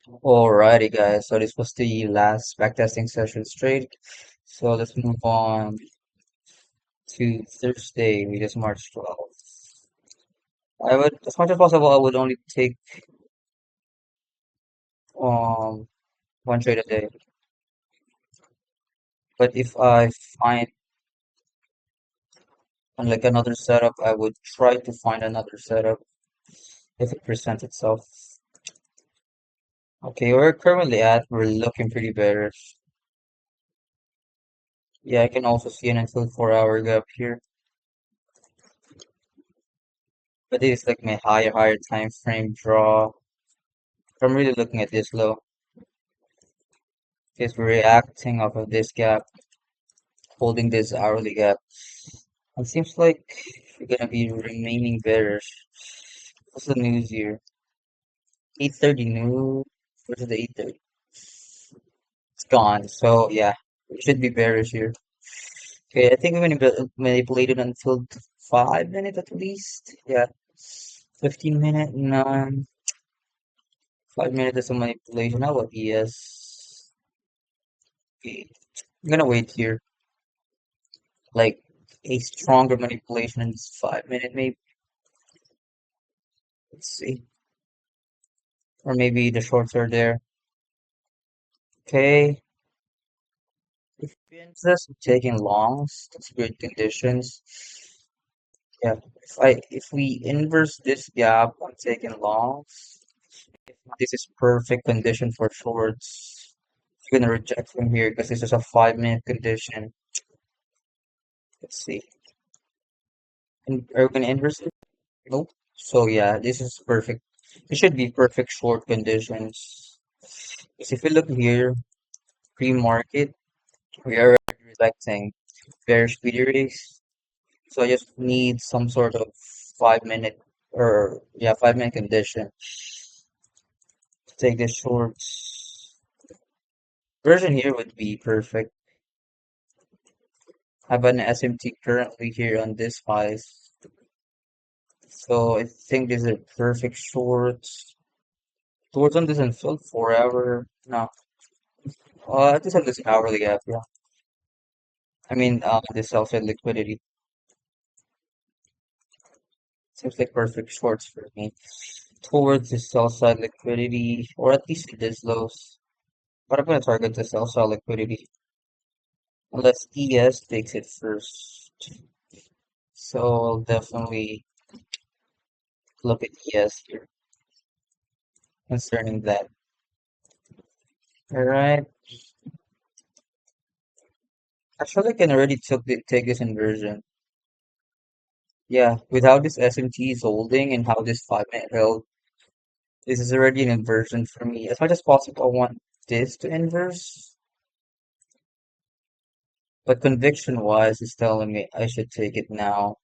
Alrighty, guys. So this was the last backtesting session straight. So let's move on to Thursday, which is March 12th. I would, as much as possible, I would only take um one trade a day. But if I find like another setup, I would try to find another setup if it presents itself. Okay, we're looking pretty bearish. Yeah, I can also see an until 4 hour gap here. But this is like my higher time frame draw. I'm really looking at this low. It's reacting off of this gap, holding this hourly gap. It seems like we're gonna be remaining bearish. What's the news here? 8:30 new. Where's the 8:30? It's gone. So yeah, we should be bearish here. Okay, I think we manipulated until 5 minutes at least. Yeah, 15 minute, none. 5 minutes is a manipulation. How about yes? Okay, I'm gonna wait here. Like a stronger manipulation in this 5 minute, maybe. Let's see. Or maybe the shorts are there. Okay. If we insist on taking longs, that's great conditions. Yeah. If we inverse this gap, I'm taking longs. This is perfect condition for shorts. I'm gonna reject from here because this is a 5 minute condition. Let's see. Are we gonna inverse it? Nope. So yeah, this is perfect. It should be perfect short conditions. Because if you look here, pre-market, we are already rejecting bearish speedy race. So I just need some sort of 5 minute or yeah, 5 minute condition to take this shorts. Version here would be perfect. I have an SMT currently here on this highs. So I think these are perfect shorts. Shorts on this until 4 hour. No. I just have this hourly gap, yeah. I mean this sell side liquidity. Seems like perfect shorts for me. Towards the sell side liquidity, or at least it is lows. But I'm gonna target the sell side liquidity. Unless ES takes it first. So I'll definitely look at ES here concerning that. Alright. Actually I can already take this inversion. Yeah, with how this SMT is holding and how this 5 minute held, this is already an inversion for me. As much as possible, I want this to inverse. But conviction wise is telling me I should take it now.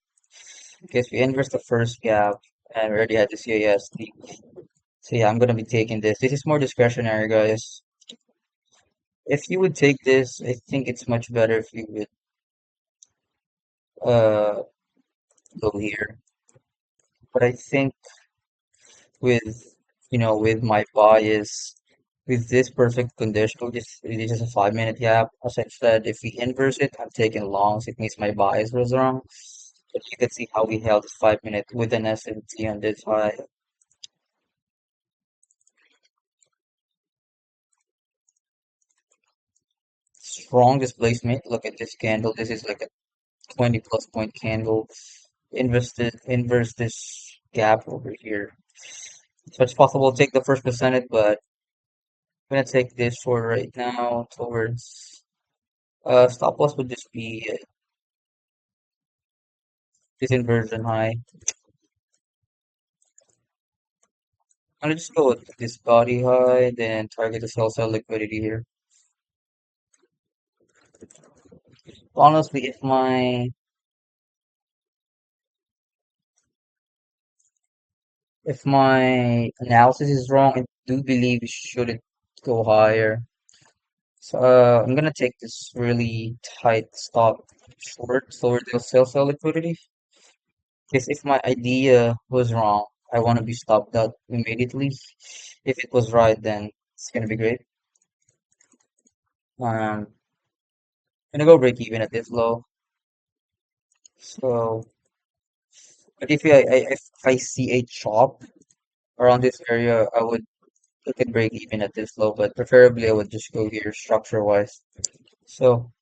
Because we inverse the first gap and we already had the CASD. So yeah, I'm gonna be taking this. This is more discretionary, guys. If you would take this, I think it's much better if you would uh go here. But I think with with my bias, with this perfect condition, which is a 5 minute gap, as I said, if we inverse it, I'm taking longs. It means my bias was wrong. But you can see how we held 5 minutes with an SMT on this high. Strong displacement. Look at this candle. This is like a 20 plus point candle. Inverse this gap over here. So it's possible to take the first percentage, but I'm gonna take this for right now towards stop loss would just be this inversion high. I'm gonna just go with this body high, then target the sell side liquidity here. Honestly, if my analysis is wrong, I do believe it shouldn't go higher. So I'm gonna take this really tight stop short toward the sell side liquidity. Because if my idea was wrong, I want to be stopped out immediately. If it was right, then It's gonna be great. I'm gonna go break even at this low. So, but if I see a chop around this area, I would look at break even at this low, but preferably I would just go here structure wise. So,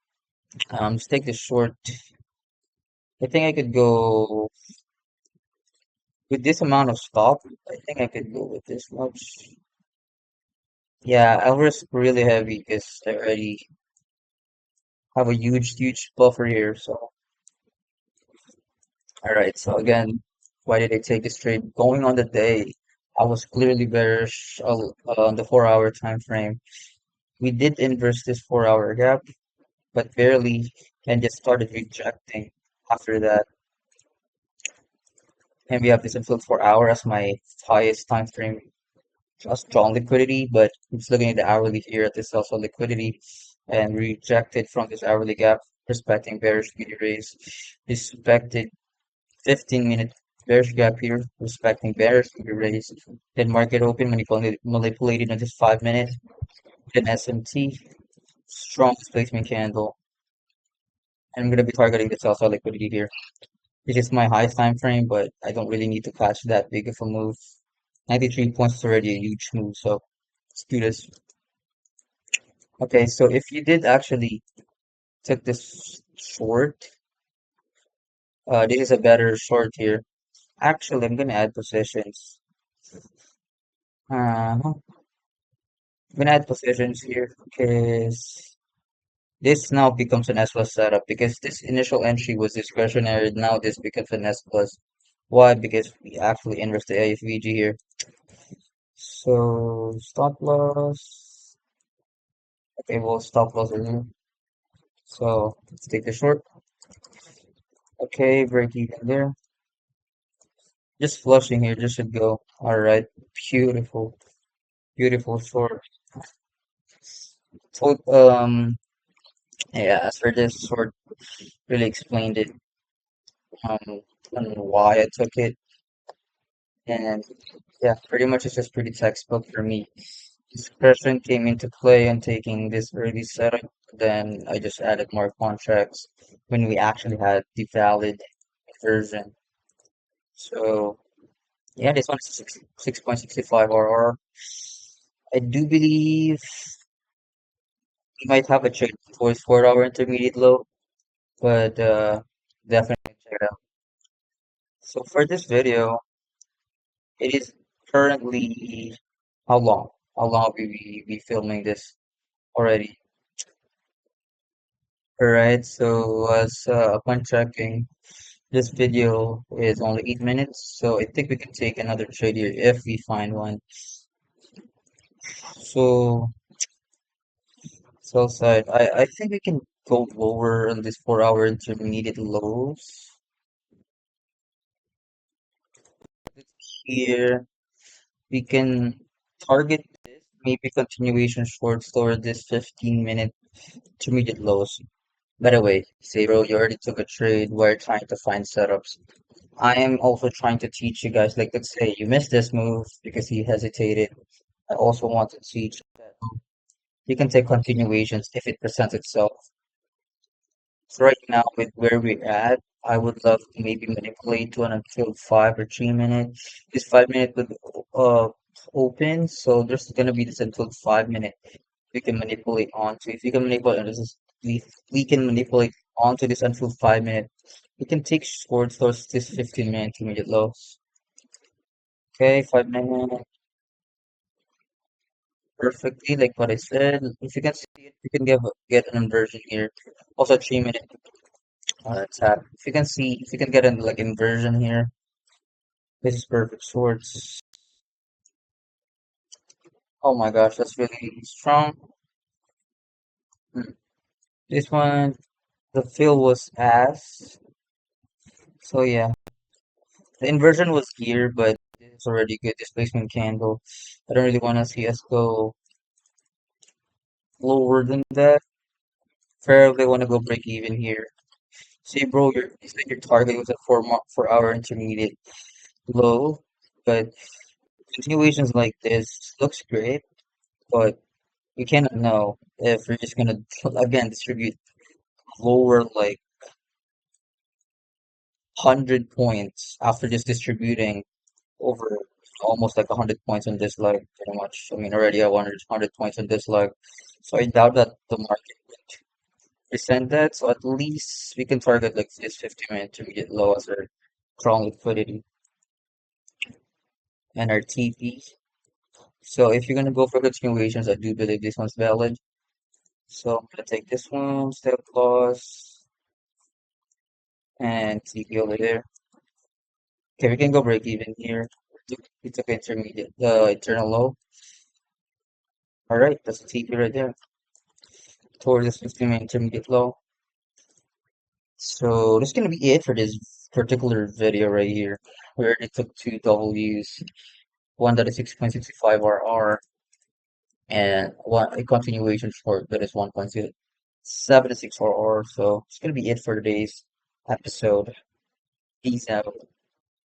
just take the short. I think I could go with this amount of stop. I think I could go with this much. Yeah, I'll risk really heavy because I already have a huge buffer here. So, all right. So again, why did I take this trade? Going on the day, I was clearly bearish on the 4 hour time frame. We did inverse this 4 hour gap, but barely, and just started rejecting after that. And we have this influence 4 hour as my highest time frame. A strong liquidity, but I'm just looking at the hourly here at this also liquidity and rejected from this hourly gap, respecting bearish beauty raise, respected 15-minute bearish gap here, respecting bearish beauty raise, then market open manipulated on this 5 minute, then SMT, strong displacement candle, and I'm going to be targeting the sell side liquidity here. This is my highest time frame, but I don't really need to catch that big of a move. 93 points is already a huge move, so let's do this. Okay, so if you did actually took this short, this is a better short here. Actually, I'm gonna add positions. I'm gonna add positions here because this now becomes an S plus setup because this initial entry was discretionary. Now this becomes an S plus. Why? Because we actually inverse the AFVG here. So stop loss. Okay, well stop loss is here. So let's take the short. Okay, break even there. Just flushing here, just should go. All right, beautiful, beautiful short. So, yeah, as for this short, really explained it, um, on why I took it, and yeah, pretty much it's just pretty textbook for me. Discretion came into play on taking this early setup, then I just added more contracts when we actually had the valid version. So yeah, this one's 6.65 RR. I do believe you might have a trade towards 4 hour intermediate low, but definitely check it out. So for this video, it is currently how long? How long have we be filming this already? Alright, so as upon checking, this video is only 8 minutes, so I think we can take another trade here if we find one. So sell side, I think we can go lower on this 4 hour intermediate lows here. We can target this, maybe continuation shorts toward this 15-minute intermediate lows. By the way, Zero, you already took a trade. We're trying to find setups. I am also trying to teach you guys, like let's say you missed this move because he hesitated. I also want to teach that you can take continuations if it presents itself. So right now with where we're at, I would love to maybe manipulate to an until 5 or 3 minutes. This 5 minute would uh open, so there's gonna be this until 5 minute we can manipulate onto. If we can manipulate on this, we can manipulate onto this until 5 minute. We can take short towards this 15-minute intermediate lows. Okay, 5 minute perfectly like what I said. If you can see it, you can get an inversion here. Also 3 minute tap. If you can get an like inversion here, this is perfect shorts. Oh my gosh, that's really strong. Hmm. This one, the fill was ass. So yeah, the inversion was here, but it's already good displacement candle. I don't really want to see us go lower than that. Fairly want to go break even here. See, bro, you said your target was a 4 hour intermediate low, but continuations like this looks great. but we cannot know if we're just gonna again distribute lower like 100 points after just distributing over almost like 100 points on this leg, pretty much. I mean, already at 100 points on this leg. So I doubt that the market would present that. So at least we can target like this 50-minute intermediate low as our strong liquidity and our TP. So if you're gonna go for continuations, I do believe this one's valid. So I'm gonna take this one, step loss, and TP over there. Okay, we can go break even here. We took intermediate, the internal low. All right, that's a TP right there toward this 50-minute intermediate low. So this is gonna be it for this particular video right here. We already took two W's, one that is 6.65 RR, and one a continuation short that is 1.76 RR. So it's gonna be it for today's episode. Peace out.